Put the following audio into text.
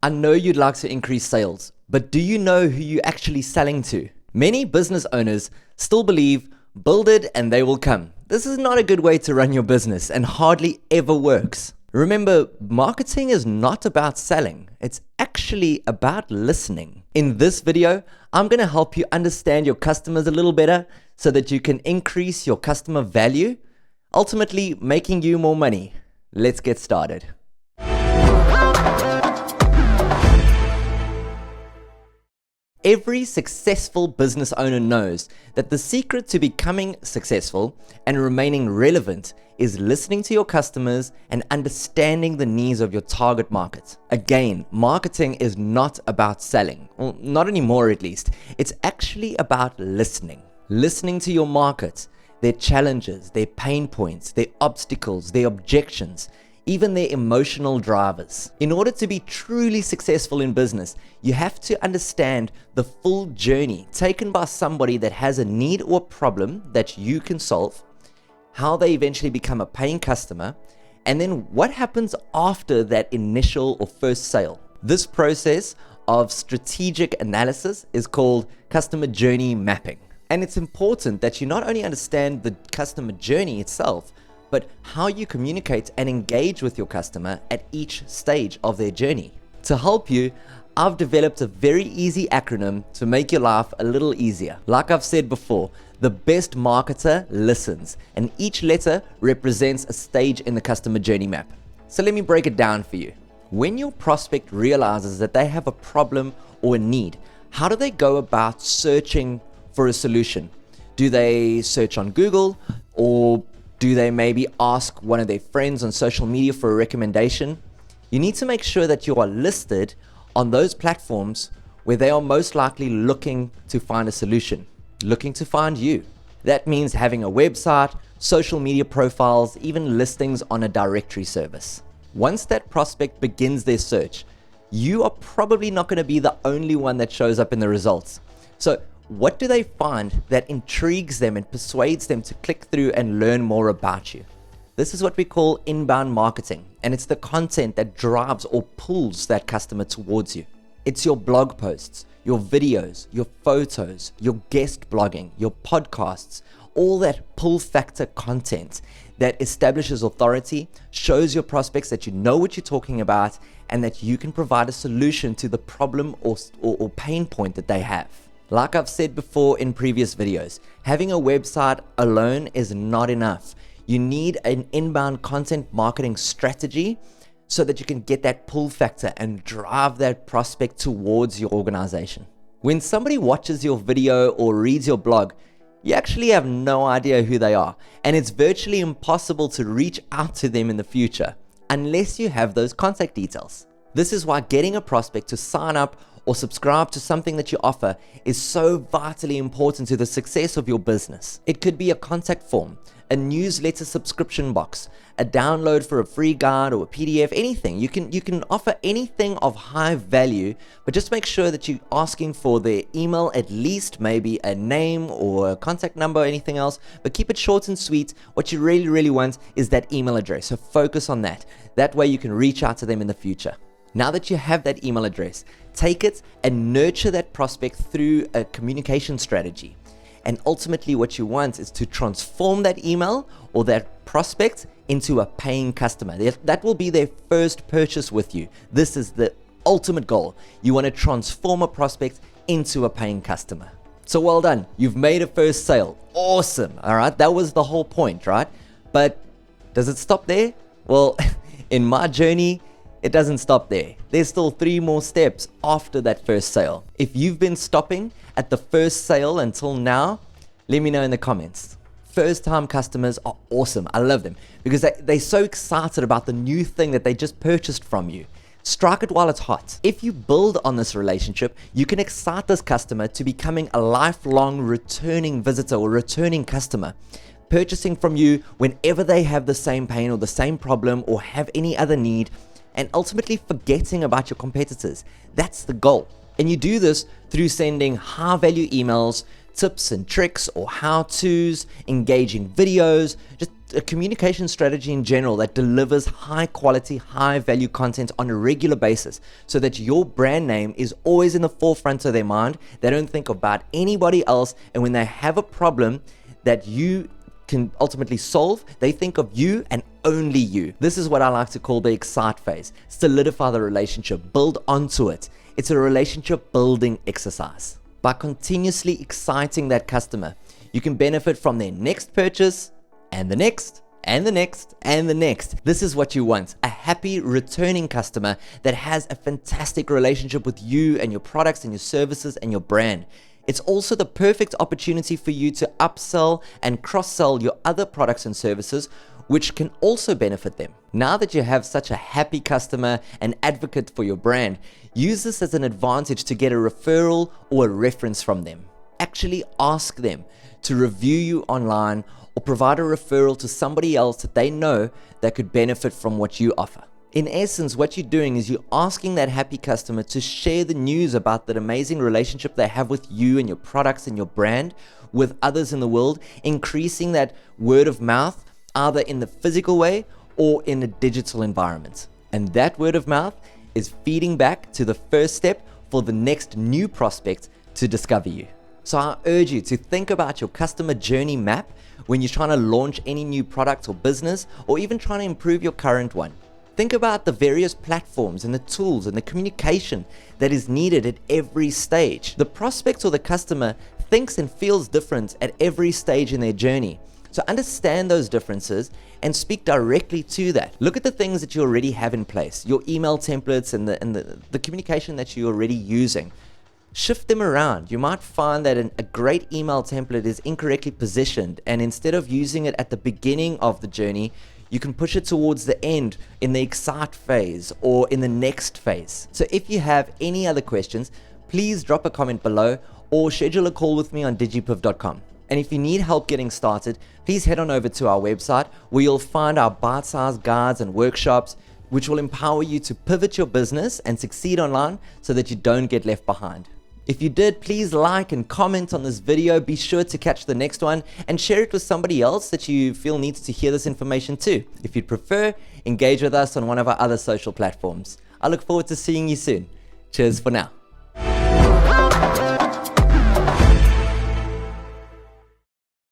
I know you'd like to increase sales, but do you know who you're actually selling to? Many business owners still believe, build it and they will come. This is not a good way to run your business and hardly ever works. Remember, marketing is not about selling. It's actually about listening. In this video, I'm going to help you understand your customers a little better so that you can increase your customer value, ultimately making you more money. Let's get started. Every successful business owner knows that the secret to becoming successful and remaining relevant is listening to your customers and understanding the needs of your target market. Again, marketing is not about selling. Well, not anymore at least. It's actually about listening. Listening to your market, their challenges, their pain points, their obstacles, their objections, even their emotional drivers. In order to be truly successful in business, you have to understand the full journey taken by somebody that has a need or problem that you can solve, how they eventually become a paying customer, and then what happens after that initial or first sale. This process of strategic analysis is called customer journey mapping. And it's important that you not only understand the customer journey itself, but how you communicate and engage with your customer at each stage of their journey. To help you, I've developed a very easy acronym to make your life a little easier. Like I've said before, the best marketer listens, and each letter represents a stage in the customer journey map. So let me break it down for you. When your prospect realizes that they have a problem or a need, how do they go about searching for a solution? Do they search on Google, or do they maybe ask one of their friends on social media for a recommendation? You need to make sure that you are listed on those platforms where they are most likely looking to find a solution, looking to find you. That means having a website, social media profiles, even listings on a directory service. Once that prospect begins their search, you are probably not going to be the only one that shows up in the results. So what do they find that intrigues them and persuades them to click through and learn more about you? This is what we call inbound marketing, and it's the content that drives or pulls that customer towards you. It's your blog posts, your videos, your photos, your guest blogging, your podcasts, all that pull factor content that establishes authority, shows your prospects that you know what you're talking about, and that you can provide a solution to the problem or pain point that they have. Like I've said before in previous videos, having a website alone is not enough. You need an inbound content marketing strategy so that you can get that pull factor and drive that prospect towards your organization. When somebody watches your video or reads your blog, you actually have no idea who they are, and it's virtually impossible to reach out to them in the future unless you have those contact details. This is why getting a prospect to sign up or subscribe to something that you offer is so vitally important to the success of your business. It could be a contact form, a newsletter subscription box, a download for a free guide or a PDF, anything. You can offer anything of high value, but just make sure that you're asking for their email, at least maybe a name or a contact number or anything else, but keep it short and sweet. What you really want is that email address, so focus on that. That way you can reach out to them in the future. Now that you have that email address, take it and nurture that prospect through a communication strategy. And ultimately what you want is to transform that email or that prospect into a paying customer. That will be their first purchase with you. This is the ultimate goal. You want to transform a prospect into a paying customer. So well done. You've made a first sale. Awesome. All right. That was the whole point, right? But does it stop there? Well, in my journey, it doesn't stop there. There's still 3 more steps after that first sale. If you've been stopping at the first sale until now, let me know in the comments. First time customers are awesome. I love them because they're so excited about the new thing that they just purchased from you. Strike it while it's hot. If you build on this relationship, you can excite this customer to becoming a lifelong returning visitor or returning customer, purchasing from you whenever they have the same pain or the same problem or have any other need, and ultimately forgetting about your competitors. That's the goal. And you do this through sending high value emails, tips and tricks or how-tos, engaging videos, just a communication strategy in general that delivers high quality, high value content on a regular basis so that your brand name is always in the forefront of their mind. They don't think about anybody else, and when they have a problem that you can ultimately solve, they think of you and only you. This is what I like to call the excite phase. Solidify the relationship, build onto it. It's a relationship building exercise. By continuously exciting that customer, you can benefit from their next purchase and the next and the next and the next. This is what you want, a happy returning customer that has a fantastic relationship with you and your products and your services and your brand. It's also the perfect opportunity for you to upsell and cross-sell your other products and services, which can also benefit them. Now that you have such a happy customer and advocate for your brand, use this as an advantage to get a referral or a reference from them. Actually ask them to review you online or provide a referral to somebody else that they know that could benefit from what you offer. In essence, what you're doing is you're asking that happy customer to share the news about that amazing relationship they have with you and your products and your brand with others in the world, increasing that word of mouth either in the physical way or in a digital environment. And that word of mouth is feeding back to the first step for the next new prospect to discover you. So I urge you to think about your customer journey map when you're trying to launch any new product or business, or even trying to improve your current one. Think about the various platforms and the tools and the communication that is needed at every stage. The prospect or the customer thinks and feels different at every stage in their journey. So understand those differences and speak directly to that. Look at the things that you already have in place, your email templates and the communication that you're already using. Shift them around. You might find that a great email template is incorrectly positioned, and instead of using it at the beginning of the journey, you can push it towards the end in the excite phase or in the next phase. So if you have any other questions, please drop a comment below or schedule a call with me on digipiv.com. And if you need help getting started, please head on over to our website where you'll find our bite-sized guides and workshops which will empower you to pivot your business and succeed online so that you don't get left behind. If you did, please like and comment on this video. Be sure to catch the next one and share it with somebody else that you feel needs to hear this information too. If you'd prefer, engage with us on one of our other social platforms. I look forward to seeing you soon. Cheers for now.